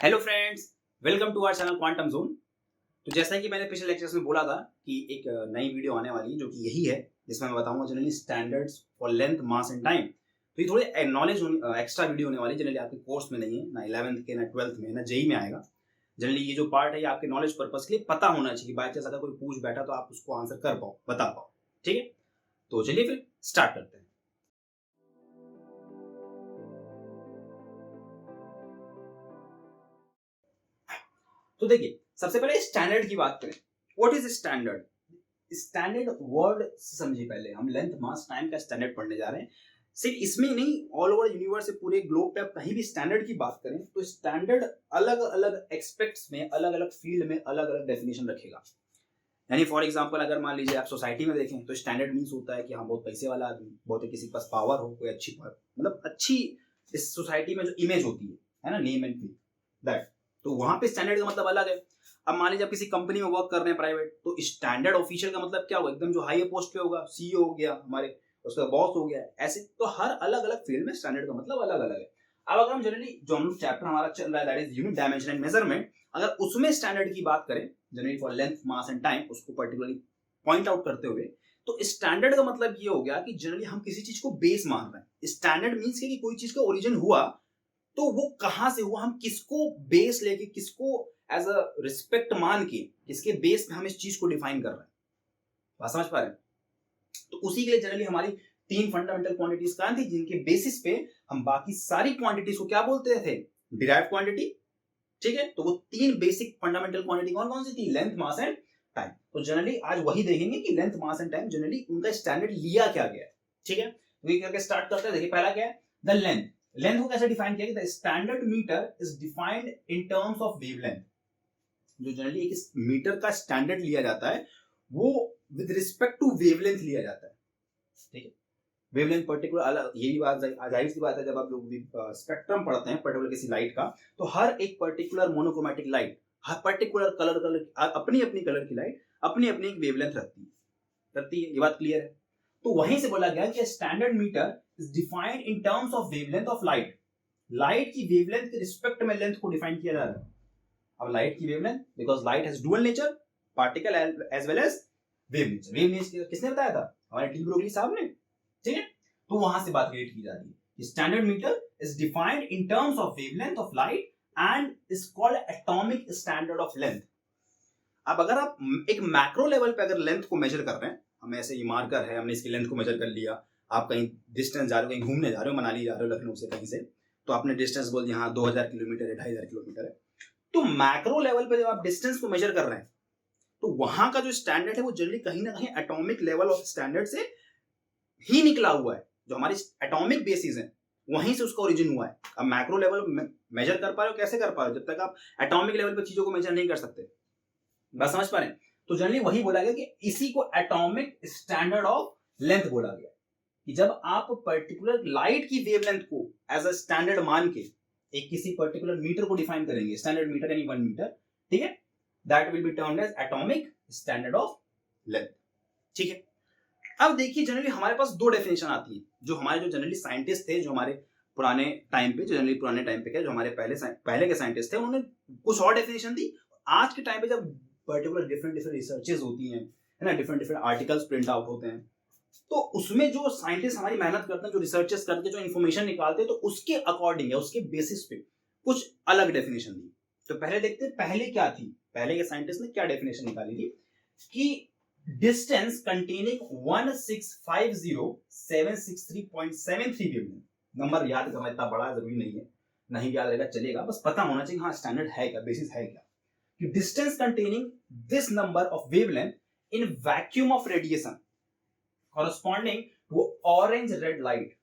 Hello friends, welcome to our channel Quantum Zone. तो जैसा कि मैंने पिछले लेक्चर्स में बोला था कि एक नई वीडियो आने वाली है जो कि यही है, जिसमें मैं बताऊंगा generally standards for length, mass and time. तो ये थोड़े नॉलेज एक्स्ट्रा वीडियो होने वाली, जनरली आपके कोर्स में नहीं है, ना 11th के, ना 12th में, ना जेई में आएगा। जनरली ये जो पार्ट है ये आपके नॉलेज पर्पज के लिए पता होना चाहिए, बाई चांस अगर कोई पूछ बैठा तो आप उसको आंसर कर पाओ, बता पाओ। ठीक है, तो चलिए फिर स्टार्ट करते हैं। तो देखिए, सबसे पहले स्टैंडर्ड की बात करें। What is standard? Standard word से समझिए, पहले हम लेंथ, मास, टाइम का स्टैंडर्ड पढ़ने जा रहे हैं। सिर्फ इसमें ही नहीं, ऑल ओवर यूनिवर्स से पूरे ग्लोब पे आप कहीं भी स्टैंडर्ड की बात करें तो स्टैंडर्ड अलग अलग एक्सपेक्ट्स में, अलग अलग फील्ड में अलग अलग डेफिनेशन रखेगा। यानी फॉर एग्जांपल अगर मान लीजिए आप सोसाइटी में देखें तो स्टैंडर्ड मीन्स होता है कि हाँ बहुत पैसे वाला आदमी, बहुत किसी के पास पावर हो, कोई अच्छी मतलब अच्छी इस सोसाइटी में जो इमेज होती है ना, नेम एंड फील दैट। तो वहां पे स्टैंडर्ड का मतलब अलग है। अब मान लीजिए आप किसी कंपनी में वर्क कर रहे हैं प्राइवेट, तो स्टैंडर्ड ऑफिशियल का मतलब क्या होगा? एकदम जो हाई पोस्ट पे होगा, सीईओ हो गया हमारे, उसका बॉस हो गया, ऐसे। तो हर अलग अलग फील्ड में स्टैंडर्ड का मतलब अलग अलग है। अब अगर हम जनरली जो हम चैप्टर हमारा चल रहा है that is unit dimension and measurement, अगर उसमें स्टैंडर्ड की बात करें generally for length, mass and time, उसको पर्टिकुलरली पॉइंट आउट करते हुए, तो स्टैंडर्ड का मतलब ये हो गया कि जनरली हम किसी चीज को बेस मान रहे हैं। स्टैंडर्ड मीन्स कि कोई चीज का ओरिजिन हुआ तो वो कहां से हुआ, हम किसको बेस लेके, किसको एज अ रिस्पेक्ट मान के, किसके बेस पे हम इस चीज को डिफाइन कर रहे हैं। बात समझ पा रहे हैं? तो उसी के लिए जनरली हमारी तीन फंडामेंटल क्वांटिटीज कहां थी, जिनके बेसिस पे हम बाकी सारी क्वांटिटीज को क्या बोलते थे? Derived quantity. ठीक है, तो वो तीन बेसिक फंडामेंटल क्वांटिटी कौन कौन सी थी? Length, mass and time. तो जनरली आज वही देखेंगे कि length, mass and time generally उनका स्टैंडर्ड लिया क्या गया है। ठीक है, तो ये करके स्टार्ट करते हैं। देखिए पहला क्या है? The length. लेंथ को कैसे डिफाइन किया गया? The standard metre is defined in terms of wavelength. जो जनरली एक मीटर का स्टैंडर्ड लिया जाता है वो विद रिस्पेक्ट टू वेवलेंथ लिया जाता है। ठीक है, वेवलेंथ पर्टिकुलर अलग, ये भी बात जाहिर सी बात है, जब आप लोग स्पेक्ट्रम पढ़ते हैं पर्टिकुलर किसी लाइट का, तो हर एक पर्टिकुलर मोनोक्रोमेटिक लाइट, हर पर्टिकुलर कलर अपनी अपनी कलर की लाइट अपनी अपनी एक वेवलेंथ रखती है। ये बात क्लियर है? तो वहीं से बोला गया कि standard metre is defined in terms of wavelength of light. Light की वेवलेंथ के रिस्पेक्ट में लेंथ को डिफाइन किया जा रहा है। अब लाइट की wavelength, because light has dual nature, particle as well as wave nature. Wave nature किसने बताया था? हमारे डी ब्रोगली साहब ने। ठीक है, तो वहां से बात रिलेट की जा रही है। Standard metre is defined in terms of wavelength of light and is called atomic standard of length. अब अगर आप एक मैक्रो लेवल पे अगर लेंथ को मेजर कर रहे हैं, हम ऐसे ये मार्कर है, हमने इसकी लेंथ को मेजर कर लिया। आप कहीं डिस्टेंस जा रहे हो, कहीं घूमने जा रहे हो, मनाली जा रहे हो लखनऊ से कहीं से, तो आपने डिस्टेंस बोल दिया हाँ 2000 किलोमीटर है, 2500 किलोमीटर है। तो मैक्रो लेवल पे जब आप डिस्टेंस को मेजर कर रहे हैं तो वहां का जो स्टैंडर्ड है वो जनरली कहीं ना कहीं एटॉमिक लेवल ऑफ स्टैंडर्ड से ही निकला हुआ है। जो हमारी एटॉमिक बेसिस है वहीं से उसका ओरिजिन हुआ है। अब मैक्रो लेवल मेजर कर पा रहे हो, कैसे कर पा रहे हो? जब तक आप एटॉमिक लेवल पे चीजों को मेजर नहीं कर सकते। बात समझ पा रहे हैं? तो जनरली वही बोला गया कि इसी को एटॉमिक स्टैंडर्ड ऑफ लेंथ बोला गया, कि जब आप पर्टिकुलर लाइट की वेवलेंथ को एज अ स्टैंडर्ड मान के एक किसी पर्टिकुलर मीटर को डिफाइन करेंगे, स्टैंडर्ड मीटर यानी 1 मीटर, ठीक है, that will be termed as atomic standard of length. ठीक है, अब देखिए जनरली हमारे पास दो डेफिनेशन आती है। जो हमारे जो जनरली साइंटिस्ट थे, जो हमारे पुराने टाइम पे, जनरली पुराने टाइम पे क्या, जो हमारे पहले के साइंटिस्ट थे, उन्होंने कुछ और डेफिनेशन दी। आज के टाइम पे जब पर्टिकुलर डिफरेंट डिफरेंट रिसर्चेस होती हैं, है ना, different different articles print out होते हैं, तो उसमें जो साइंटिस्ट हमारी मेहनत करते हैं, जो रिसर्चेस करके जो इन्फॉर्मेशन निकालते हैं, तो उसके अकॉर्डिंग या उसके बेसिस पे कुछ अलग डेफिनेशन दी। तो पहले देखते हैं पहले क्या थी, पहले के साइंटिस्ट ने क्या डेफिनेशन निकाली थी कि डिस्टेंस कंटेनिंग 1650763.73 वेवलेंथ। नंबर याद करना इतना बड़ा जरूरी नहीं है, नहीं याद रहेगा चलेगा, बस पता होना चाहिए हाँ स्टैंडर्ड है क्या, बेसिस है क्या। कि distance containing this number of wavelength in vacuum of radiation corresponding to orange red light.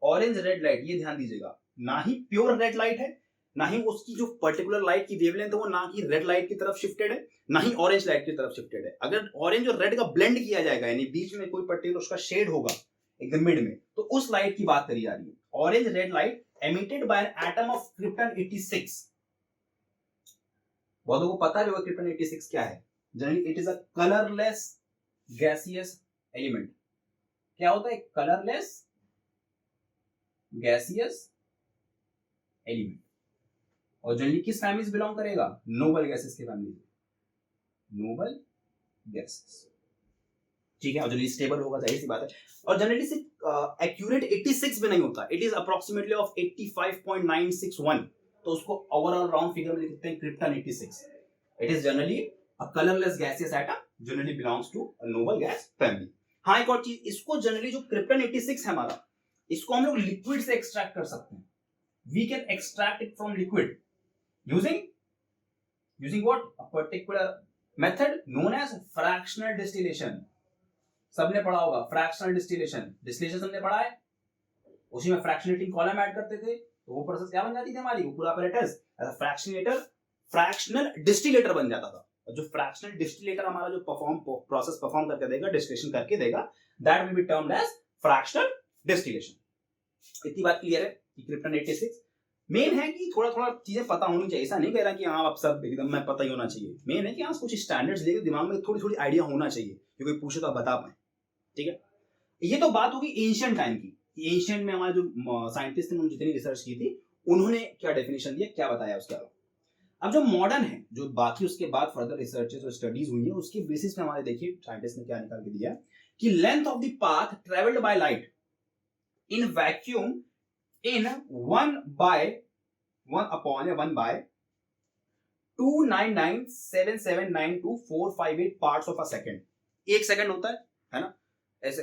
Orange red light, ये ध्यान दीजिएगा, ना ही प्योर रेड लाइट है, ना ही उसकी जो पर्टिकुलर लाइट की वेवलेंथ है वो ना ही रेड लाइट की तरफ शिफ्टेड है, ना ही ऑरेंज लाइट की तरफ शिफ्टेड है। अगर ऑरेंज और रेड का ब्लेंड किया जाएगा, यानी बीच में कोई पर्टिकुलर उसका शेड होगा एकदम मिड में, तो उस लाइट की बात करी जा रही है। Orange red light emitted by an atom of krypton 86। बहुत लोगों को पता है क्रिप्टन 86 क्या है? Generally it is a colourless gaseous element. क्या होता है? Colourless gaseous element. और जनरली किस फैमिली से बिलोंग करेगा? नोबल गैसेस की फैमिली से, नोबल गैसेस, ठीक है। और जनरली स्टेबल होगा, जाहिर सी बात है। और जनरली से एक्यूरेट 86 भी नहीं होता, इट इज अप्रोक्सीमेटली ऑफ 85.961, तो उसको ओवरऑल राउंड फिगर में लिखते हैं krypton 86। It is generally a colourless gaseous atom, generally belongs to a noble gas family. हाँ, एक और चीज, इसको जनरली जो क्रिप्टन 86 है हमारा, इसको हम लोग लिक्विड से एक्सट्रैक्ट कर सकते हैं। We can extract it from liquid using what? A particular method known as fractional distillation. सबने पढ़ा होगा फ्रैक्शनल डिस्टिलेशन, डिस्टिलेशन सबने पढ़ा है, उसी में फ्रैक्शनेटिंग कॉलम ऐड करते थे, तो वो प्रोसेस क्या बन जाती थी हमारी, वो पूरा apparatus फ्रैक्शनेटर, फ्रैक्शनल डिस्टिलेटर बन जाता था। और जो फ्रैक्शनल डिस्टिलेटर हमारा जो प्रोसेस परफॉर्म करके देगा, डिस्टिलेशन करके देगा, that will be termed as fractional distillation. इतनी बात क्लियर है कि क्रिप्टन 86 मेन है कि थोड़ा थोड़ा चीजें पता होनी चाहिए। ऐसा नहीं कह रहा कि हाँ आप सब एकदम में पता ही होना चाहिए, मेन है कि हाँ कुछ स्टैंडर्ड्स लेके दिमाग में थोड़ी थोड़ी आइडिया होना चाहिए, कि कोई पूछे तो आप बता पाए, ठीक है। ये तो बात होगी एंशिएंट टाइम की, एंशिएंट में हमारे जो साइंटिस्ट ने जितनी रिसर्च की थी, उन्होंने क्या डेफिनेशन दिया, क्या बताया उसके अलावा। अब जो मॉडर्न है, जो बाकी उसके बाद फर्दर रिसर्चेस और स्टडीज हुई है, उसके बेसिस पे हमारे देखिए साइंटिस्ट ने क्या निकाल के दिया कि length of the path travelled by light in vacuum in 1/1 299779245 parts of a second. एक सेकंड होता है ना, ऐसे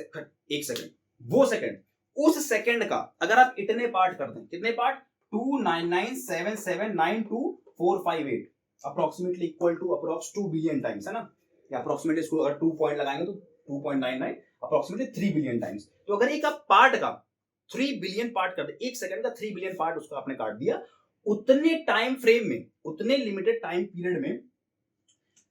एक सेकंड, वो सेकंड, उस सेकंड का अगर आप इतने पार्ट कर दें, कितने part? 299779245 approximately equal to approx 2 billion times, है ना, या अप्रोक्सीमेटली इसको अगर 2 पॉइंट लगाएंगे तो 2.99 अप्रोक्सीमेटली 3 बिलियन टाइम्स। तो अगर एक आप पार्ट का 3 बिलियन पार्ट कर दे, एक सेकंड का 3 बिलियन पार्ट उसको आपने काट दिया, उतने टाइम फ्रेम में, उतने लिमिटेड टाइम पीरियड में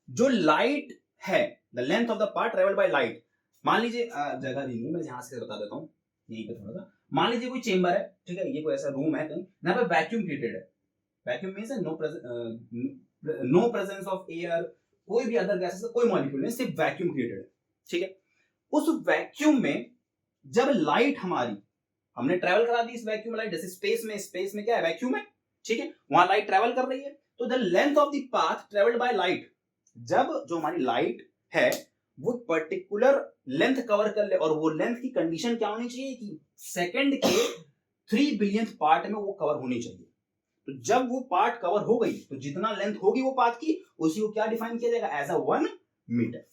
जो लाइट है, the length of the part travelled by light, मान लीजिए जगह दी नहीं, मैं यहां से बता देता हूं, यहीं पे थोड़ा सा, मान लीजिए कोई चेंबर है, ठीक है, ये कोई ऐसा रूम है कहीं, यहाँ पे वैक्यूम क्रिएटेड है। Vacuum means no presence of air, कोई भी अदर गैसेस का कोई मॉलिक्यूल नहीं, सिर्फ वैक्यूम क्रिएटेड है, ठीक है। उस वैक्यूम में जब लाइट हमारी, हमने ट्रेवल करा दी इस वैक्यूम लाइट, जैसे स्पेस में क्या है, वैक्यूम है, ठीक है, वहां लाइट ट्रेवल कर रही है, तो the length of the path travelled by light, जब जो हमारी लाइट है वो पर्टिकुलर लेंथ कवर कर ले, और वो लेंथ की कंडीशन क्या होनी चाहिए कि सेकंड के 3 बिलियन पार्ट में वो कवर होनी चाहिए। तो जब वो पार्ट कवर हो गई, तो जितना लेंथ होगी वो पाथ की, उसी को क्या डिफाइन किया जाएगा, एज अ 1 मीटर।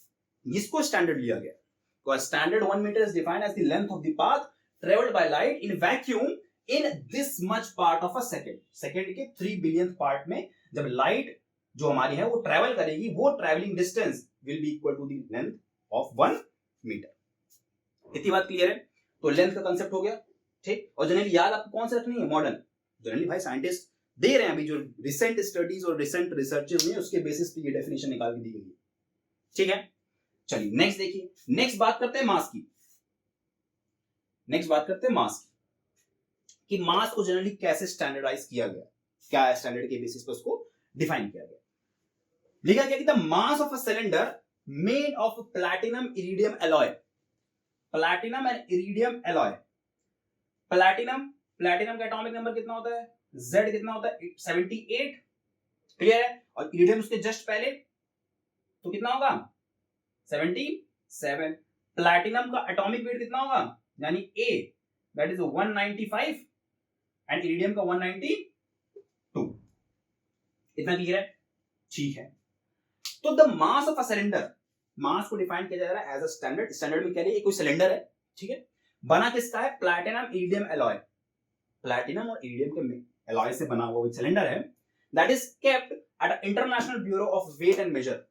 इसको स्टैंडर्ड लिया गया, तो standard 1 metre is defined as the length of the path travelled by light in vacuum in this much part of a second. Second के 3 बिलियन पार्ट में जब लाइट जो हमारी है वो ट्रेवल करेगी, वो travelling distance will be equal to the length of 1 metre. इतनी बात क्लियर है? तो लेंथ का कंसेप्ट हो गया, ठीक। और जनरली याद आपको कौन सा रखनी है, मॉडर्न। जनरली भाई साइंटिस्ट दे रहे हैं, अभी जो रिसेंट स्टडीज और रिसेंट रिसर्चेस हुई है उसके बेसिस पे ये डेफिनेशन निकाल के दी गई है, ठीक है। चलिए नेक्स्ट देखिए, नेक्स्ट बात करते हैं मास की। नेक्स्ट बात करते हैं मास की, कि मास को जनरली कैसे स्टैंडर्डाइज किया गया, क्या स्टैंडर्ड के बेसिस पे उसको डिफाइन किया गया। लिखा गया कि the mass of a cylinder made of platinum iridium alloy, platinum and iridium alloy. Platinum का एटॉमिक नंबर कितना होता है, Z कितना होता है, 78, क्लियर है। और इरिडियम उसके जस्ट पहले, तो कितना होगा, 77। प्लैटिनम का एटॉमिक वेट कितना होगा, यानी A, that is 195, and iridium का 192। इतना क्लियर है, ठीक है। तो the mass of a cylinder, mass को डिफाइन किया जा रहा है एज अ स्टैंडर्ड। स्टैंडर्ड में कह रही है कोई सिलेंडर है, ठीक है, बना किसका है, प्लैटिनम इरिडियम एलॉय, प्लैटिनम और इरिडियम के एलॉय से बना हुआ सिलेंडर है, that is kept at international bureau of weight and measure.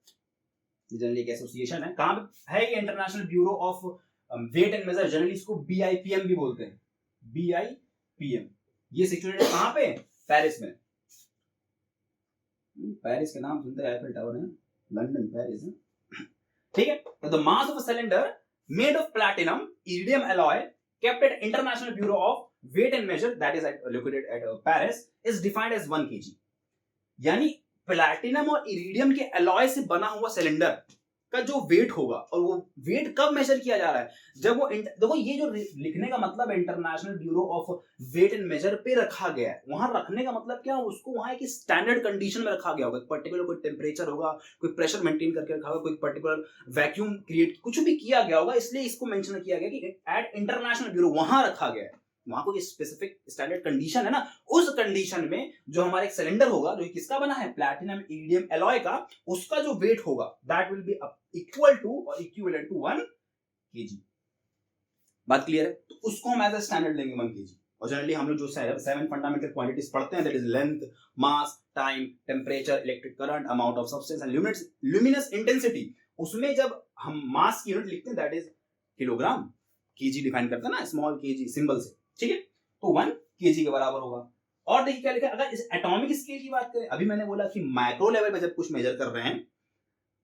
Generally एक एसोसिएशन है, कहां पे है ये, international bureau of weight and measure, generally इसको BIPM भी बोलते हैं, BIPM। ये सिचुएटेड है कहां पे, पेरिस में। पेरिस के नाम सुनते हैं, एफिल टावर है, लंदन, पेरिस है, ठीक है। तो the mass of a cylinder made of platinum iridium alloy kept at International Bureau of Weight and Measure, that is located at Paris, is defined as 1 kg। यानी platinum और iridium के alloy से बना हुआ सिलेंडर का जो weight होगा, और वो वेट कब मेजर किया जा रहा है, जब वो देखो ये जो लिखने का मतलब है international bureau of weight and measure पे रखा गया है, वहां रखने का मतलब क्या, उसको वहां एक स्टैंडर्ड कंडीशन में रखा गया होगा, पर्टिकुलर कोई टेम्परेचर होगा, कोई प्रेशर मेंटेन करके रखा होगा, कोई पर्टिकुलर वैक्यूम क्रिएट कुछ भी किया गया होगा, इसलिए इसको मेंशन किया गया कि एट इंटरनेशनल ब्यूरो वहां रखा गया है, वहां कोई स्पेसिफिक स्टैंडर्ड कंडीशन है ना, उस कंडीशन में जो हमारा एक सिलेंडर होगा जो किसका बना है, प्लैटिनम इरिडियम एलॉय का, उसका जो वेट होगा that will be equal to और इक्विवेलेंट टू 1 kg। बात क्लियर है? तो उसको हम एज अ स्टैंडर्ड लेंगे 1 kg। और जनरली हम लोग जो 7 फंडामेंटल क्वांटिटीज पढ़ते हैं, that is length, mass, time, temperature, electric current, amount of substance and luminous intensity, उसमें जब हम मास की यूनिट लिखते हैं that is kilogram, kg define करते हैं ना स्मॉल kg सिंबल से, ठीक है, तो 1 kg के बराबर होगा। और देखिए क्या लिखा है, अगर इस एटॉमिक स्केल की बात करें, अभी मैंने बोला कि माइक्रो लेवल पे जब कुछ मेजर कर रहे हैं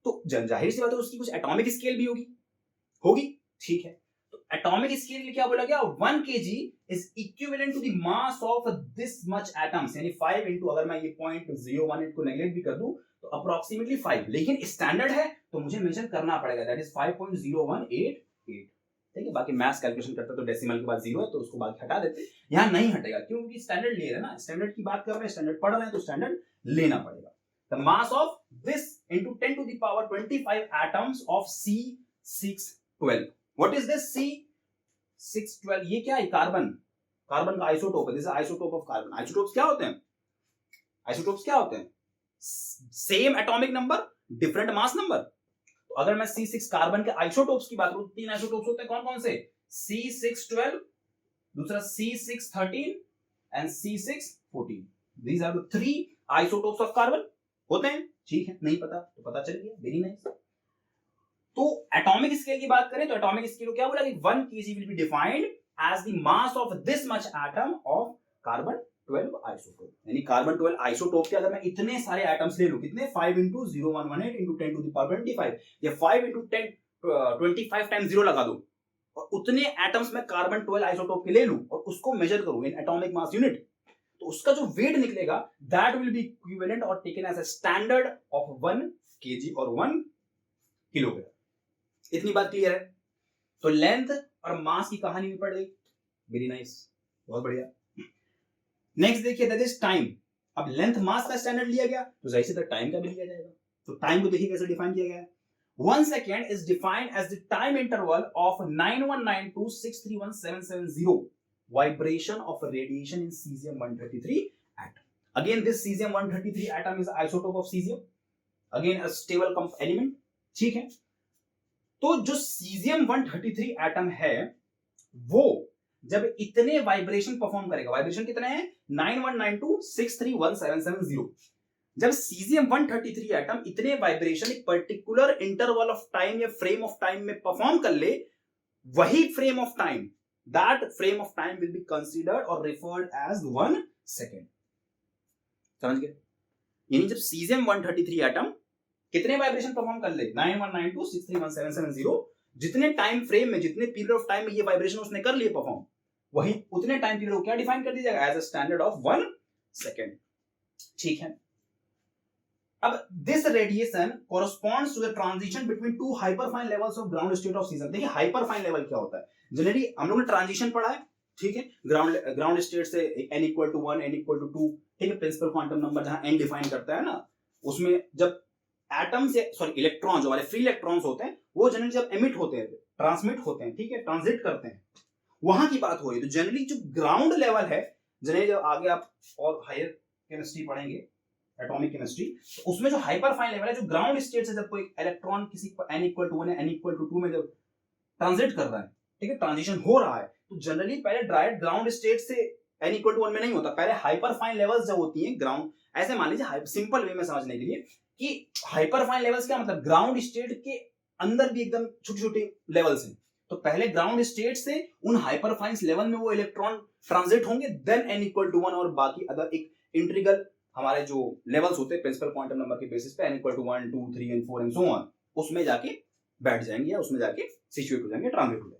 तो जाहिर सी बात है उसकी कुछ एटॉमिक स्केल भी होगी, ठीक है, तो एटॉमिक स्केल में क्या बोला गया, 1 kg is equivalent to the mass of this much atoms, यानी 5 इनटू, अगर मैं ये 0.018 को नेगलेक्ट भी कर दूं तो अप्रोक्सीमेटली 5, लेकिन स्टैंडर्ड है तो मुझे मेजर करना पड़ेगा, दैट इज 5.0188, ठीक है, बाकी मैथ्स कैलकुलेशन करते तो डेसिमल के बाद 0 है तो उसको बाकी हटा देते, यहां नहीं हटेगा क्योंकि स्टैंडर्ड ले रहे हैं ना, स्टैंडर्ड की बात कर रहे हैं, स्टैंडर्ड पढ़ रहे हैं तो स्टैंडर्ड लेना पड़ेगा। The mass of this into 10 to the power 25 atoms of C612, what is this C612, ये क्या है, कार्बन का आइसोटोप है, this is isotope of carbon. Isotopes क्या होते हैं, same atomic number different mass number. तो अगर मैं C6 कार्बन के आइसोटोप्स की बात करूं, 3 आइसोटोप्स होते हैं, कौन कौन से, C612, दूसरा C613 and C614, these are the 3 isotopes of carbon होते हैं, ठीक है, नहीं पता तो पता चल गया, वेरी नाइस। तो एटॉमिक स्केल की बात करें तो एटॉमिक स्केल को क्या बोला कि 1 kg will be defined as the mass of this much atom of carbon 12 isotope, यानी कार्बन 12 आइसोटोप के अगर मैं इतने सारे एटम्स ले लूं, कितने, 5 into 0118 into 10 to the power 25, या 5 into 10 25 टाइम्स 0 लगा दूं और उतने एटम्स में कार्बन 12 आइसोटोप के ले लूं और उसको मेजर करूं इन एटॉमिक मास यूनिट, तो उसका जो वेट निकलेगा दैट विल बी इक्विवेलेंट और taken as a standard of 1 kg और 1 किलोग्राम। इतनी बात क्लियर है? तो लेंथ और मास की कहानी भी पढ़ गई, वेरी नाइस, बहुत बढ़िया। नेक्स्ट देखिए दैट इज टाइम। अब लेंथ मास का स्टैंडर्ड लिया गया तो जाहिर सी टाइम का भी लिया जाएगा, तो टाइम को देखिए कैसे डिफाइन किया गया है। 1 second is defined as the time interval of 9192631770 vibration of radiation in cesium-133 atom. Again, this cesium-133 atom is isotope of cesium. Again, a stable element. ठीक है, तो जो cesium-133 एटम है वो जब इतने वाइब्रेशन परफॉर्म करेगा, वाइब्रेशन कितने हैं, 9192631770, जब cesium-133 एटम इतने वाइब्रेशन एक पर्टिकुलर इंटरवल ऑफ टाइम या फ्रेम ऑफ टाइम में परफॉर्म कर ले, वही frame of time, that frame of time will be considered और रिफर्ड एज 1 सेकेंड। समझ गए? यानी जब cesium-133 एटम कितने वाइब्रेशन परफॉर्म कर ले, 9192631770, जितने टाइम फ्रेम में, जितने पीरियड ऑफ टाइम में ये वाइब्रेशन उसने कर लिए परफॉर्म, वही उतने टाइम पीरियड को क्या डिफाइन कर दिया जाएगा, as a standard of 1 second. ठीक है, अब this radiation corresponds to the transition between 2 hyperfine levels of ground state of caesium. देखिए हाइपरफाइन लेवल क्या होता है, जनरली हम लोगों ने ट्रांजिशन पढ़ा है, ठीक है, ग्राउंड स्टेट से n = 1 n = 2, ठीक है, प्रिंसिपल क्वांटम नंबर जहां n डिफाइन करता है ना, उसमें जब एटम से इलेक्ट्रॉन, जो हमारे फ्री इलेक्ट्रॉन्स होते हैं, वो जनरली जब एमिट होते हैं, ट्रांसमिट होते हैं, ठीक है, ट्रांजिट करते हैं, वहां की बात हो रही है। तो जनरली जो ग्राउंड लेवल है, जनरली जब आगे आप और हायर केमिस्ट्री पढ़ेंगे, एटॉमिक केमिस्ट्री, तो उसमें जो हाइपरफाइन लेवल है, जो ग्राउंड स्टेट से जब कोई इलेक्ट्रॉन किसी n = 1 या n = 2 में जब ट्रांजिट कर रहा है, ठीक है, ट्रांजिशन हो रहा है, तो जनरली पहले डायरेक्ट ग्राउंड स्टेट से n = 1 में नहीं होता, पहले हाइपरफाइन लेवल्स जब होती हैं ग्राउंड, ऐसे मान लीजिए सिंपल वे में समझने के लिए कि हाइपरफाइन लेवल्स क्या मतलब, ग्राउंड स्टेट के अंदर भी एकदम छोटे-छोटे लेवल्स हैं, तो पहले ग्राउंड स्टेट से उन हाइपरफाइन लेवल में वो इलेक्ट्रॉन ट्रांजिट होंगे, देन n = 1 और बाकी अदर एक इंटीग्रल हमारे जो लेवल्स होते हैं प्रिंसिपल क्वांटम नंबर के बेसिस पे n = 1 2 3 and 4 and so on, उसमें जाके बैठ जाएंगे या उसमें जाके सिचुएट हो जाएंगे, ट्रांजिट हो जाएंगे।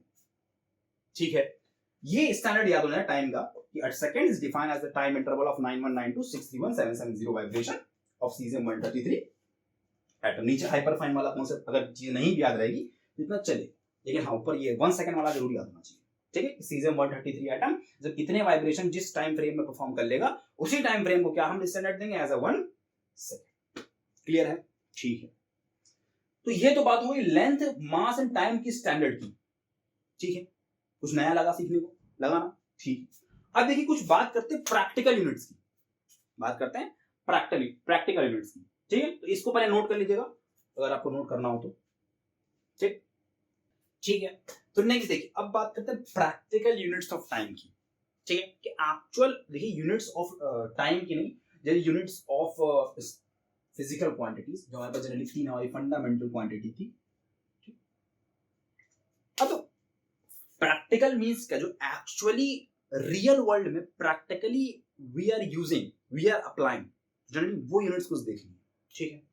ठीक है, ये स्टैंडर्ड याद होना है टाइम का कि a second is defined as the time interval of 9192631770 vibration of cesium-133 atom. नीचे हाइपरफाइन वाला कॉन्सेप्ट अगर चीज नहीं भी याद रहेगी तो इतना चले, लेकिन हाँ ऊपर ये 1 सेकंड वाला जरूर याद होना चाहिए। ठीक है, सीजियम 133 एटम जब इतने वाइब्रेशन जिस टाइम फ्रेम में परफॉर्म कर लेगा उसी टाइम फ्रेम को क्या हम स्टैंडर्ड देंगे एज अ 1 सेकंड। क्लियर है? ठीक है, तो ये तो बात हुई लेंथ मास एंड टाइम की स्टैंडर्ड की। ठीक है, कुछ नया लगा सीखने को, लगा ना? ठीक। अब देखिए कुछ बात करते हैं प्रैक्टिकल यूनिट्स की, बात करते हैं प्रैक्टिकल यूनिट्स की। ठीक है, तो इसको पहले नोट कर लीजिएगा अगर आपको नोट करना हो तो। ठीक ठीक है, तो नेक्स्ट देखिए अब बात करते हैं प्रैक्टिकल यूनिट्स ऑफ टाइम की। ठीक है, कि एक्चुअल देखिए यूनिट्स ऑफ टाइम की नहीं, जैसे यूनिट्स ऑफ फिजिकल क्वांटिटीज जो हमारे पास जनरली तीन हमारी फंडामेंटल क्वांटिटी थी। अब प्रैक्टिकल मींस क्या, जो एक्चुअली रियल वर्ल्ड में practically we are using, we are applying, generally वो यूनिट्स कुछ देखेंगे। ठीक है,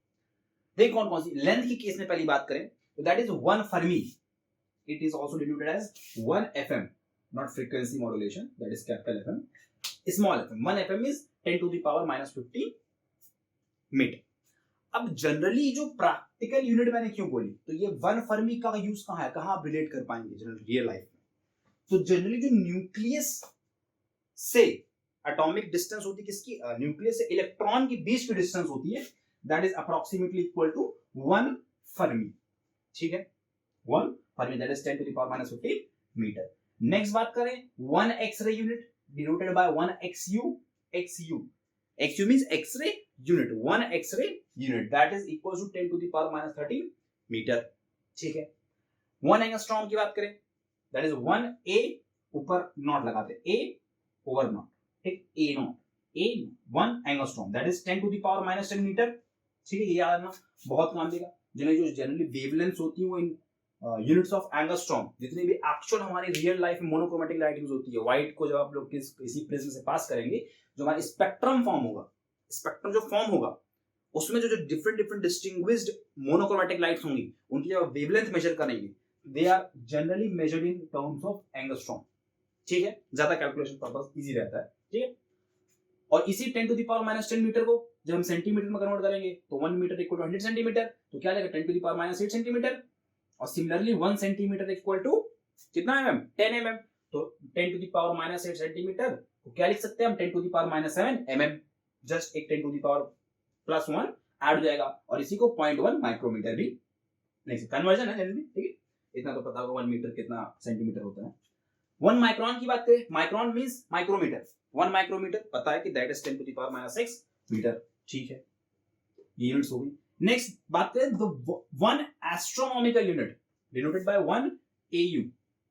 देखिए कौन कौन सी। लेंथ की केस में पहली बात करें तो that is 1 Fermi, it is also denoted as 1 fm, not frequency modulation, that is capital fm. Small fm, 1 fm is 10 to the power minus 15 metre. अब जनरली जो प्रैक्टिकल यूनिट मैंने क्यों बोली, तो ये 1 फर्मी का यूज कहां है, कहां आप रिलेट कर पाएंगे जनरल रियल लाइफ में। तो जनरली जो न्यूक्लियस से एटॉमिक डिस्टेंस होती है किसकी, न्यूक्लियस से इलेक्ट्रॉन की बीच की डिस्टेंस होती है, that is approximately equal to 1 fermi. ठीक है, 1 fermi, that is 10 to the power minus 15 metre. Next बात करें 1 X-ray unit denoted by 1 XU, XU means X-ray unit, 1 X-ray unit that is equals to 10 to the power minus 13 metre. ठीक है, 1 angstrom की बात करें that is 1 A, ऊपर naught लगाते A over naught, ठीक, A naught, A 1 angstrom that is 10 to the power minus 10 metre. ठीक है, ये याद रखना बहुत काम देगा। जो जनरली वेवलेंथ्स होती है वो इन यूनिट्स ऑफ एंगस्ट्रॉम, जितनी भी एक्चुअल हमारी रियल लाइफ में मोनोक्रोमेटिक लाइट यूज होती है, व्हाइट को जब आप लोग किसी प्रिज्म से पास करेंगे, जो हमारा स्पेक्ट्रम फॉर्म होगा, स्पेक्ट्रम जो फॉर्म होगा उसमें जो डिफरेंट डिस्टिंग्विश्ड मोनोक्रोमेटिक लाइट्स होंगी, उनकी जब वेवलेंथ मेजर करेंगे they are generally measured in terms of angstrom. ठीक है, ज्यादा कैलकुलेशन पर्पस इजी रहता है। ठीक है, और इसी 10 to the power minus 10 metre को जब हम सेंटीमीटर में कन्वर्ट करेंगे तो 1 मीटर इक्वल टू 100 सेंटीमीटर, तो क्या आएगा 10 to the power minus 8 centimetre. और सिमिलरली 1 सेंटीमीटर इक्वल टू कितना mm, 10 mm, तो 10 to the power minus 8 centimetre को क्या लिख सकते हैं हम, 10 to the power minus 7 mm, just एक 10 to the power plus 1 add हो जाएगा, और इसी को 0.1 माइक्रोमीटर भी नहीं, कन्वर्जन है जनरली। ठीक है, इतना तो पता होगा 1 मीटर कितना सेंटीमीटर होता है। 1 माइक्रोन की बात करें, माइक्रोन मींस माइक्रोमीटर, 1 माइक्रोमीटर पता है कि that is 10 to the power minus 6 metre. ठीक है, ये यूनिट्स हो गई। नेक्स्ट बात करें the 1 astronomical unit denoted by 1 AU,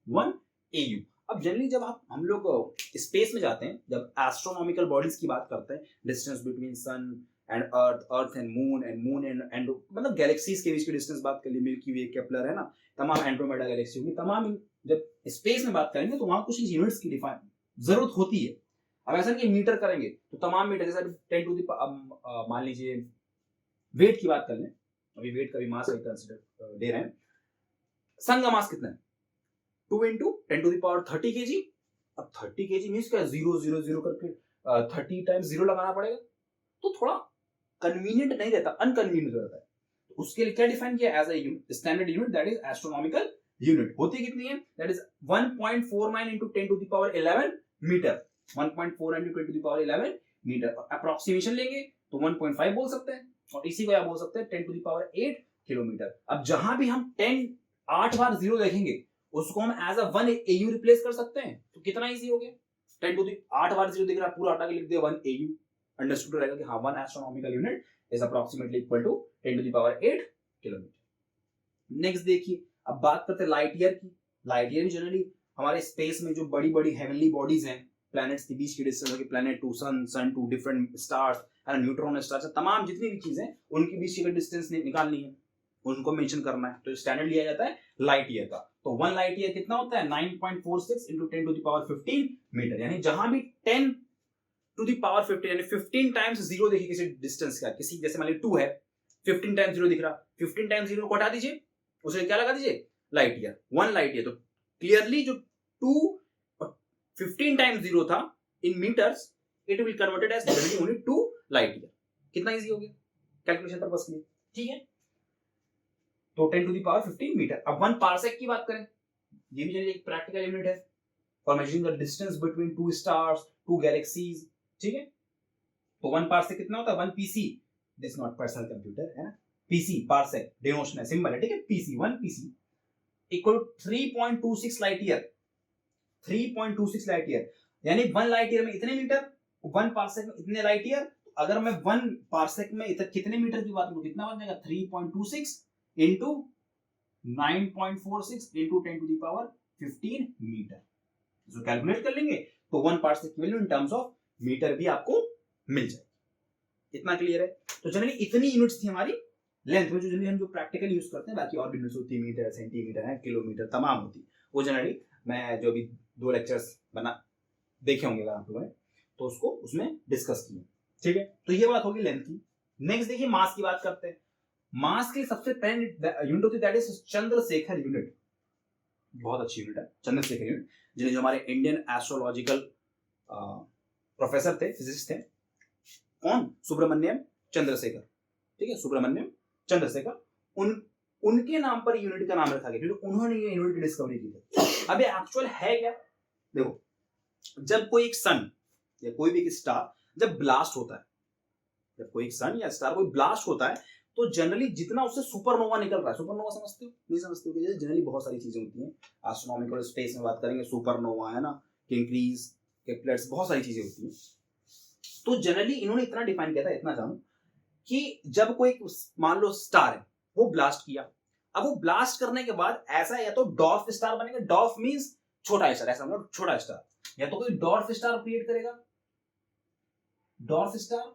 1 AU। अब जनरली जब हम लोग स्पेस में जाते हैं, जब एस्ट्रोनॉमिकल बॉडीज की बात करते हैं, distance between sun and earth and moon and मतलब गैलेक्सीज के बीच की डिस्टेंस बात कर ली, मिल्की वे, केपलर है ना, तमाम एंड्रोमेडा गैलेक्सी होगी, तमाम जब स्पेस में बात करेंगे तो वहां कुछ यूनिट्स की डिफाइन जरूरत होती है। अब ऐसा नहीं मीटर करेंगे तो तमाम मीटर, जैसे 10 to the मान लीजिए वेट की बात कर लें, अभी वेट का भी मास कंसीडर दे रहे हैं, सन का मास कितना है 2 into 10 to the power 30 kg। अब 30 kg मींस क्या, 0 0 0 करके 30 टाइम्स 0 लगाना पड़ेगा, तो थोड़ा कन्वीनियंट नहीं रहता, अनकन्वीनियंट रहता है। तो उसके लिए क्या डिफाइन किया as a standard unit, that is astronomical unit. होती कितनी है, that is 1.49 into 10 to the power 11 metre, 1.49 into 10 to the power 11 metre. Approximation लेंगे तो 1.5 बोल सकते हैं, और इसी को आप बोल सकते हैं 10 to the power 8 किलोमीटर। अब जहां भी हम 8 बार 0 देखेंगे उसको हम एज अ 1 AU रिप्लेस कर सकते हैं, तो कितना इजी हो गया, 10 to the 8 बार 0 दिख रहा है, पूरा हटा के लिख दिया 1 AU, अंडरस्टूड रहेगा कि हाँ 1 astronomical unit is approximately equal to 10 to the power 8 kilometre. Next देखिए, अब बात करते हैं लाइट ईयर की। लाइट ईयर जनरली हमारे स्पेस में जो बड़ी बड़ी हेवनली बॉडीज हैं, प्लैनेट्स के बीच की डिस्टेंस होगी, planet to sun, sun to different stars, है न्यूट्रॉन स्टार्स, तमाम जितनी भी चीजें उनके बीच की डिस्टेंस निकालनी है, उनको मेंशन करना है, तो स्टैंडर्ड लिया जाता है लाइट ईयर का। तो 1 लाइट ईयर कितना होता है 9.46 into 10 to the power 15 metre, यानी जहां भी 10 to the power 15 यानी 15 टाइम्स 0 देखिए किसी डिस्टेंस का, किसी जैसे मान लीजिए 2 है, 15 टाइम्स 0 दिख रहा, 15 टाइम्स 0 को हटा दीजिए, उसे क्या लगा दीजिए लाइट ईयर, 1 लाइट ईयर। तो क्लियरली जो 2 15 टाइम्स 0 था in metres, it will converted as only 2 light year. कितना इजी हो गया कैलकुलेशन पर्पस के लिए। ठीक है, तो 10 टू द पावर 15 मीटर। अब 1 पार्सेक की बात करें, ये भी एक प्रैक्टिकल यूनिट है for measuring the distance between two stars, two galaxies, ठीक है। तो 1 पार्सेक कितना होता है, 1 PC, this not personal computer है ना, पीसी पार्सेक डिनोशन है, सिंबल है, ठीक है, PC 1 PC equal 3.26 light year, 3.26 light year, यानी 1 लाइट ईयर में इतने मीटर, 1 पार्सेक में इतने लाइट ईयर। अगर मैं 1 पार्सेक में कितने मीटर की बात करूं, कितना बन जाएगा, 3.26 into 9.46 into 10 to the power 15 metre. जो कैलकुलेट कर लेंगे तो 1 पार्सेक की value in terms of metre भी आपको मिल जाएगी। इतना क्लियर है। तो जनरली इतनी यूनिट्स थी हमारी लेंथ में, जो जनरली हम जो प्रैक्टिकल यूज करते हैं, बाकी और भी यूनिट्स होती है, मीटर, सेंटीमीटर है, किलोमीटर, तमाम होती, वो जनरली मैं जो भी 2 लेक्चर्स बना देखे होंगे अगर आप लोगों ने, तो उसको उसमें डिस्कस किए, ठीक है। तो ये बात होगी लेंथ की। नेक्स्ट देखिए मास की बात करते हैं। मास के सबसे पहले यूनिट होती है दैट इज चंद्रशेखर यूनिट, बहुत अच्छी यूनिट है चंद्रशेखर यूनिट, जिन्हें जो हमारे इंडियन एस्ट्रोलॉजिकल प्रोफेसर थे, फिजिसिस्ट थे, कौन, सुब्रमण्यम चंद्रशेखर, ठीक है, सुब्रमण्यम चंद्रशेखर, उनके नाम पर यूनिट का नाम रखा गया क्योंकि उन्होंने ये यूनिट की डिस्कवरी की थी। अब ये एक्चुअल है क्या, देखो, जब कोई एक सन या कोई भी एक स्टार जब ब्लास्ट होता है, जब कोई एक सन या स्टार कोई ब्लास्ट होता है, तो जनरली जितना उससे सुपरनोवा निकल रहा है, सुपरनोवा समझते हो, नहीं समझते हो, जैसे जनरली बहुत सारी चीजें होती हैं एस्ट्रोनॉमिकल स्पेस में बात करेंगे, सुपरनोवा है ना, किंक्रीज, केप्लर्स, बहुत सारी चीजें होती हैं। तो जनरली इन्होंने इतना डिफाइन किया था, इतना जानू कि जब कोई मान लो स्टार है, वो ब्लास्ट किया, अब वो ब्लास्ट करने के बाद ऐसा या तो डॉर्फ स्टार बनेगा, डॉर्फ मींस छोटा स्टार, ऐसा मतलब छोटा स्टार, या तो कोई डॉर्फ स्टार क्रिएट करेगा, डॉर्फ स्टार,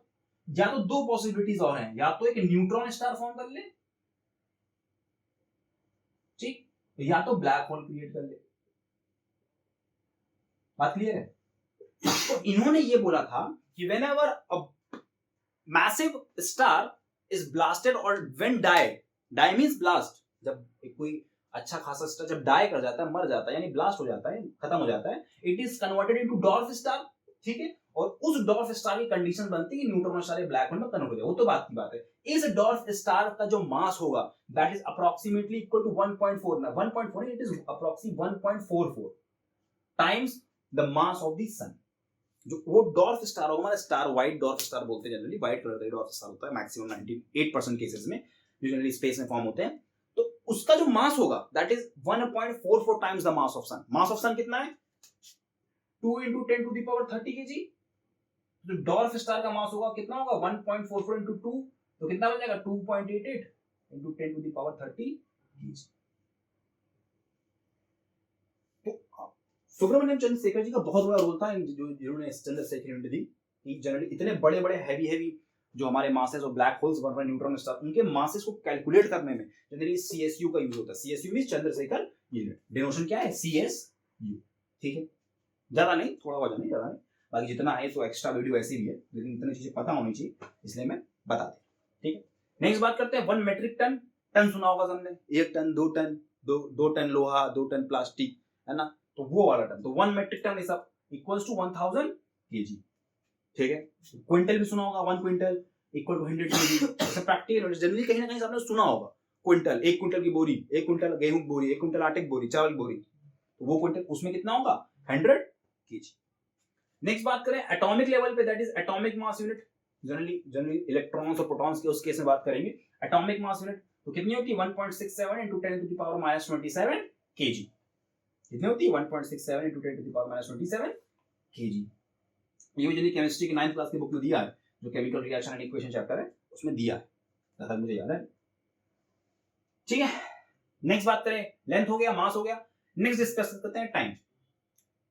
या तो 2 पॉसिबिलिटीज और हैं, या तो एक न्यूट्रॉन स्टार फॉर्म कर ले, ठीक, या तो ब्लैक होल क्रिएट कर ले। बात क्लियर है। तो इन्होंने ये बोला था कि whenever a massive star is blasted or when die means blast, जब कोई अच्छा खासा स्टार जब डाई कर जाता है, मर जाता है, यानी ब्लास्ट हो जाता है, खत्म हो जाता है, it is converted into dwarf star, ठीक है, और उस डॉर्फ स्टार की कंडीशन बनती है कि न्यूट्रॉन स्टार ब्लैक होल में कन्वर्ट हो जाए, वो तो बात की बात है। इस डॉर्फ स्टार का जो मास होगा that is approximately equal to 1.4, it is approximately 1.44 times the mass of the sun. जो वो डॉर्फ स्टार होगा, हमारा स्टार व्हाइट डॉर्फ स्टार बोलते हैं, जनरली व्हाइट कलर का डॉर्फ स्टार होता है मैक्सिमम 98% केसेस में, जो जनरली स्पेस में फॉर्म होते हैं। तो उसका जो मास होगा that is 1.44 times the mass of sun. Mass of sun कितना है, 2 into 10 to the power 30 kg। तो डॉर्फ स्टार का मास होगा कितना होगा, 1.44 into 2, तो कितना बन जाएगा, 2.88 into 10 to the power 30 kg। Subramaniam Chandrashekhar ji का बहुत बड़ा रोल था, जिन्होंने चंद्रशेखर यूनिट दी। जनरली इतने बड़े बड़े हैवी जो हमारे मासेस और ब्लैक होल्स बन रहे हैं, न्यूट्रॉन स्टार, उनके मासेस को कैलकुलेट करने में जनरली सीएसयू का यूज होता है। सीएसयू मींस चंद्रशेखर यूनिट, डिनोशन क्या है, सीएसयू, ठीक है। ज्यादा नहीं, थोड़ा वजन नहीं, ज्यादा नहीं, बाकी जितना है तो एक्स्ट्रा वीडियो ऐसी भी है, लेकिन इतनी चीजें पता होनी चाहिए, इसलिए मैं बता दें, ठीक है। नेक्स्ट बात करते हैं 1 मेट्रिक टन। टन सुना होगा सबने, 1 टन, 2 टन, 2 टन लोहा, 2 टन प्लास्टिक, है ना, तो वो वाला टन। तो 1 metric tonne is equals to 1000 KG, ठीक है। क्विंटल भी सुना होगा, 1 क्विंटल इक्वल टू 100 केजी। ऐसा प्रैक्टिकल जनरली कहीं ना कहीं आपने सुना होगा, क्विंटल, 1 क्विंटल की बोरी, 1 क्विंटल गेहूं की बोरी, 1 क्विंटल आटे की बोरी, चावल की बोरी, तो वो क्विंटल उसमें कितना होगा, 100 केजी। नेक्स्ट बात करें एटॉमिक लेवल पे, that is atomic mass unit. Generally electrons और प्रोटॉन्स के उस केस में बात करेंगे। एटॉमिक मास यूनिट तो कितनी होती है, 1.67 into 10 to the power minus 27 kg। कितनी होती है, 1.67 into 10 to the power minus 27 kg। ये भी केमिस्ट्री की 9th क्लास की बुक में दिया है, जो chemical reaction and equation chapter है, उसमें दिया है, जहां मुझे याद है, ठीक है। नेक्स्ट बात करें, लेंथ हो गया, मास हो गया। नेक्स्ट डिस्कस करते हैं टाइम।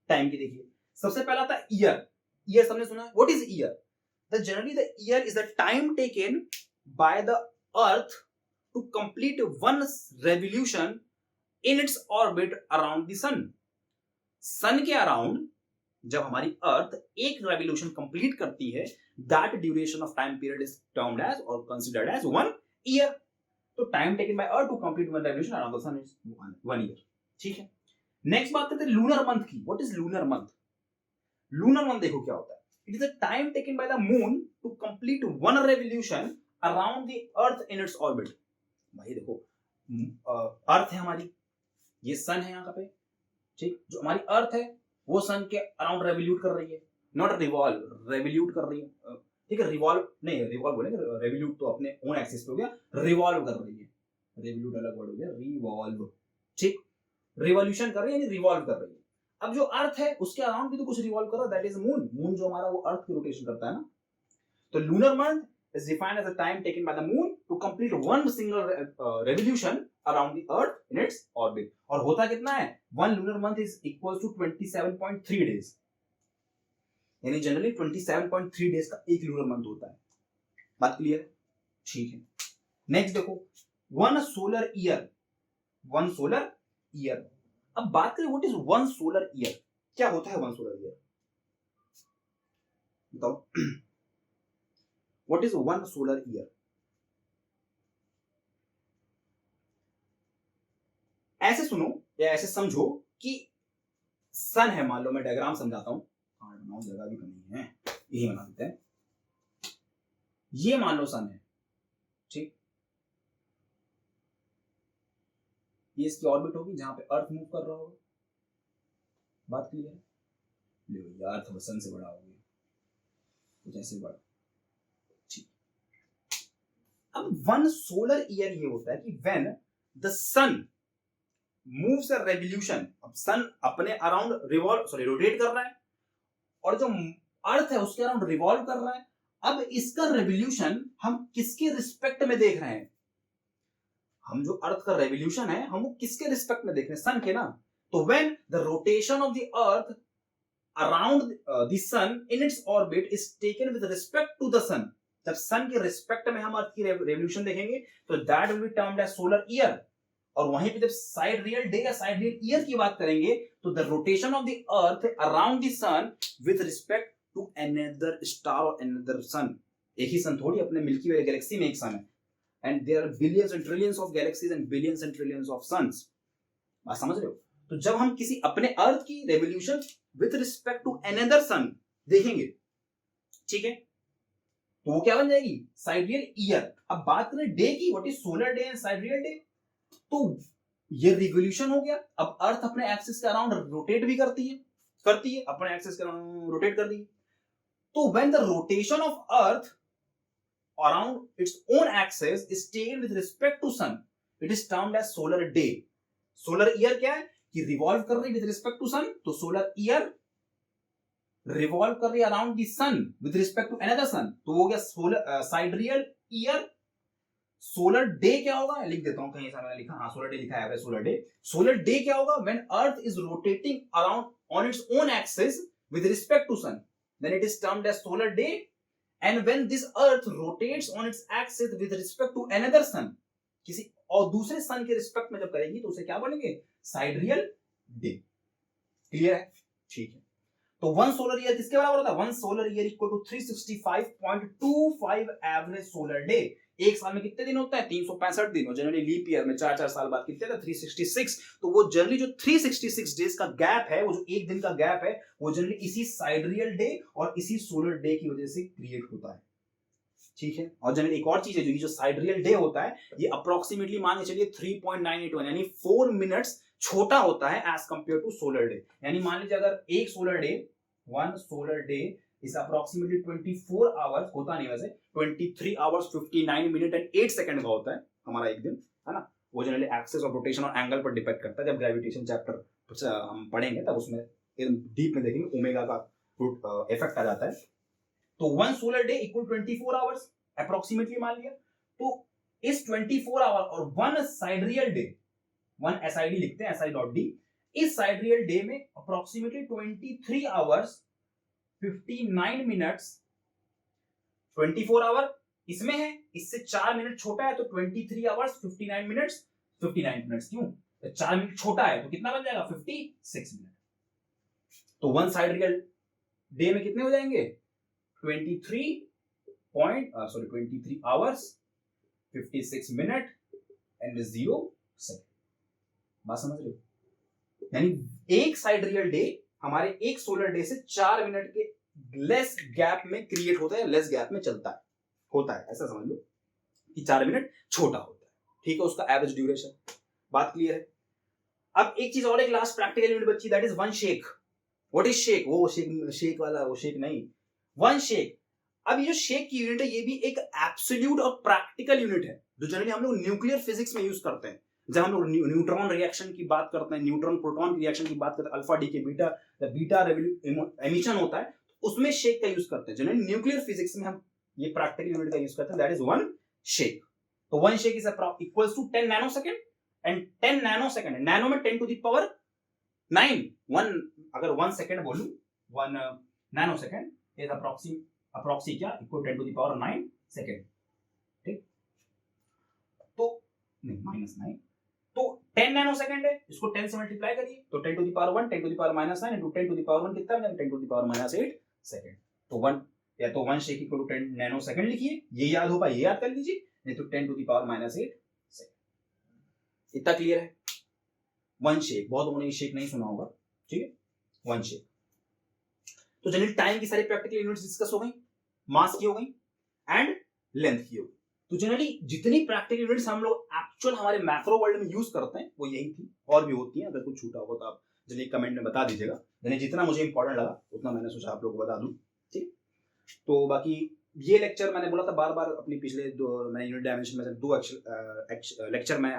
टाइम की देखिए, सबसे पहला था ईयर। ईयर सबने सुना है, what is year? Generally the year is the time taken by the earth to complete one revolution in its orbit around the sun. Sun के अराउंड जब हमारी अर्थ एक रेवोल्यूशन कंप्लीट करती है, that duration of time period is termed as और considered as 1 year. तो time taken by earth to complete one revolution around the sun is 1 year, ठीक है। नेक्स्ट बात करते हैं लूनर मंथ की। What is lunar month? Lunar month देखो क्या होता है, it is the time taken by the moon to complete one revolution around the earth in its orbit. भाई देखो, अर्थ है हमारी, ये सन है यहाँ पे, ठीक, जो हमारी अर्थ है वो सन के अराउंड रेवोल्यूट कर रही है, नॉट रिवॉल्व, रेवोल्यूट कर रही है, ठीक है, रिवॉल्व नहीं, रिवॉल्व बोलेंगे, रेवोल्यूट तो अपने ओन एक्सिस पे हो गया, रिवॉल्व कर रही है, रेवोल्यूट अलग वर्ड हो गया, रिवॉल्व, ठीक, रिवॉल्यूशन कर रही है यानी रिवॉल्व कर रही है। अब जो अर्थ है उसके अराउंड भी तो कुछ रिवॉल्व कर रहा है, दैट इज मून, मून जो हमारा वो अर्थ की रोटेशन करता है ना। तो lunar month is defined as a time taken by the moon to complete one single revolution around the earth in its orbit, और होता कितना है, one lunar month is equal to 27.3 days, यानी जनरली 27.3 डेज का एक lunar month होता है। बात क्लियर, ठीक है। नेक्स्ट देखो, one solar year, one solar year. अब बात करें what is one solar year, क्या होता है वन सोलर ईयर, बताओ what is one solar year. ऐसे सुनो या ऐसे समझो कि सन है, मान लो मैं डायग्राम समझाता हूं, जगह भी कमी है, यही बना देते हैं, ये मान लो सन है, ठीक, ये इसकी ऑर्बिट होगी जहां पे अर्थ मूव कर रहा होगा, बात क्लियर है, ले भैया अर्थ सन से बड़ा हो गया, कुछ ऐसे बड़ा, ठीक। अब वन सोलर ईयर ये होता है कि when the sun moves a revolution, अब सन अपने अराउंड रोटेट कर रहा है और जो अर्थ है उसके अराउंड रिवॉल्व कर रहा है। अब इसका रेवोल्यूशन हम किसके रिस्पेक्ट में देख रहे हैं, हम जो अर्थ का रेवोल्यूशन है हम वो किसके रिस्पेक्ट में देख रहे हैं, सन के ना। तो when the rotation of the earth around the sun in its orbit is taken with respect to the sun, जब सन के रिस्पेक्ट में हम अर्थ की रेवोल्यूशन देखेंगे तो that will be termed as solar year. और वहीं पे जब साइड रियल डे या साइड रियल ईयर की बात करेंगे तो the rotation of the earth around the sun with respect to another star और अनदर सन, एक ही सन थोड़ी, अपने मिल्की वे गैलेक्सी में एक सन है, and there are billions and trillions of galaxies and billions and trillions of suns, बात समझ रहे हो। तो जब हम किसी अपने अर्थ की revolution with respect to another sun देखेंगे, ठीक है, तो वो क्या बन जाएगी, साइडरियल ईयर। अब बात करें डे की, what is solar day and sidereal day, तो ये रिवोल्यूशन हो गया। अब अर्थ अपने एक्सिस के अराउंड रोटेट भी करती है अपने एक्सिस के अराउंड रोटेट कर दी। तो when the rotation of earth around its own axis is taken with respect to sun, it is termed as solar day. Solar year क्या है कि रिवॉल्व कर रही विद रिस्पेक्ट टू सन, तो सोलर ईयर रिवॉल्व कर रही around the sun with respect to another sun, तो हो गया solar sidereal year. Solar day क्या होगा, लिख देता हूं, कहीं ऐसा मैंने लिखा, हाँ सोलर डे लिखा है, सोलर डे। सोलर डे क्या होगा, when earth is rotating around on its own axis with respect to sun, then it is termed as solar day. And when this earth rotates on its axis with respect to another sun, किसी और दूसरे सन के respect में जब करेंगी तो उसे क्या बोलेंगे, साइडरियल डे। क्लियर है, ठीक है। तो वन सोलर ईयर किसके बराबर होता है, one solar year equal to 365.25 average solar day. एक साल में कितने दिन होता है, 365 दिन, और जनरली लीप ईयर में 4-4 साल बाद कितने था, 366। तो वो जनरली जो 366 डेज का गैप है, वो जो एक दिन का गैप है, वो जनरली इसी साइडरियल डे और इसी सोलर डे की वजह से क्रिएट होता है, ठीक है। और जनरली एक और चीज है, जो साइडरियल डे होता है ये अप्रोक्सीमेटली मान के चलिए 3.981 यानी 4 मिनट्स छोटा होता है as compare to solar day. यानी मान लीजिए अगर एक solar day, one solar day is approximately 24 hours, होता नहीं वैसे, 23 आवर्स 59 मिनट एंड 8 सेकंड का होता है हमारा एक दिन, है ना। वो जनरली एक्सिस ऑफ रोटेशन और एंगल पर डिपेंड करता है। जब ग्रेविटेशन चैप्टर हम पढ़ेंगे तब उसमें डीप में देखेंगे, ओमेगा का इफेक्ट आ जाता है। तो one solar day equal 24 hours approximately मान लिया। तो इस 24 आवर और वन साइडरियल डे, वन एसआईडी लिखते हैं, SI.D, इस साइडरियल डे में अप्रोक्सीमेटली 23 आवर्स 59 मिनट्स, 24 आवर इसमें है, इससे 4 मिनट छोटा है, तो 23 आवर्स 59 मिनट्स, 59 मिनट्स क्यों, 4 मिनट छोटा है तो कितना बन जाएगा, 56 मिनट। तो वन साइडरियल डे में कितने हो जाएंगे, 23 आवर्स 56 मिनट एंड 0 सेकंड। बात समझ रहे हो, यानी एक साइडरियल डे हमारे एक सोलर डे से 4 मिनट के लेस गैप में क्रिएट होता है, लेस गैप में चलता है, होता है, ऐसा समझ लो कि 4 मिनट छोटा होता है। ठीक है, उसका एवरेज ड्यूरेशन। बात क्लियर है? अब एक चीज और, एक लास्ट प्रैक्टिकल यूनिट बची, that is one shake. What is shake? वो शेक वाला, वो शेक नहीं, वन शेक। अब ये जो शेक की यूनिट है ये भी एक एब्सोल्यूट और प्रैक्टिकल यूनिट है जो जनरली हम लोग न्यूक्लियर फिजिक्स में यूज करते हैं। जब हम लोग न्यूट्रॉन रिएक्शन की बात करते हैं, न्यूट्रॉन प्रोटॉन की रिएक्शन की बात करते हैं, अल्फा डी के बीटा बीटा एमिशन होता है, तो उसमें शेक का यूज करते हैं। जनरली न्यूक्लियर फिजिक्स में हम ये प्रैक्टिकल यूनिट का यूज करते हैं, दैट इज वन शेक। तो one shake is equals to 10 nanosecond, and 10 nanosecond, nano में 10 टू द पावर 9, वन, अगर 1 सेकंड बोलूं, 1 नैनोसेकंड इज अप्रॉक्सी क्या, equal 10 to the power 9 second. ठीक, तो नहीं -9, तो 10 नैनोसेकंड है, इसको 10 से मल्टीप्लाई करिए तो 10 to the power 1, 10 to the power -9 into 10 to the power 1 कितना है, 10 टू द पावर -8 सेकंड। तो 1 या तो 1 शेक इक्वल टू 10 नैनोसेकंड लिखिए, ये याद हो पाए ये याद कर लीजिए, नहीं तो 10 टू द पावर -8 सेकंड। इतना क्लियर है? वन शेक, बहुत लोगों ने ये शेक नहीं सुना होगा, ठीक है, वन शेक। तो जनरली टाइम की सारी प्रैक्टिकल यूनिट्स डिस्कस हो गई, मास की हो गई एंड लेंथ की हो गई। तो जनरली जितनी प्रैक्टिकल यूनिट्स हम लोग एक्चुअल हमारे मैक्रो वर्ल्ड में यूज करते हैं वो यही थी, और भी होती हैं। अगर कुछ छूटा होगा तो आप जनरली कमेंट में बता दीजिएगा, जनरली जितना मुझे इंपॉर्टेंट लगा उतना मैंने सोचा आप लोग को बता दूं। ठीक, तो बाकी ये लेक्चर मैंने बोला था बार बार, अपनी पिछले मैं यूनिट डायमेंशन में से 2 लेक्चर मैं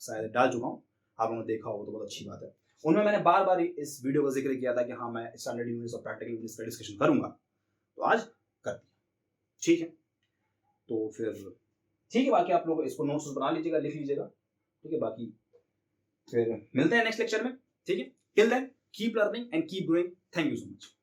शायद डाल चुका हूँ, आप लोगों ने देखा हो तो बहुत अच्छी बात है। उनमें मैंने बार बार इस वीडियो का जिक्र किया था कि हाँ मैं स्टैंडर्ड यूनिट्स और प्रैक्टिकल यूनिट्स का डिस्कशन करूंगा, तो आज कर दिया। ठीक है, तो फिर ठीक है, बाकी आप लोग इसको नोट्स बना लीजिएगा, लिख लीजिएगा। ठीक है, बाकी फिर मिलते हैं नेक्स्ट लेक्चर में। ठीक है, till then keep learning and keep growing. Thank you so much.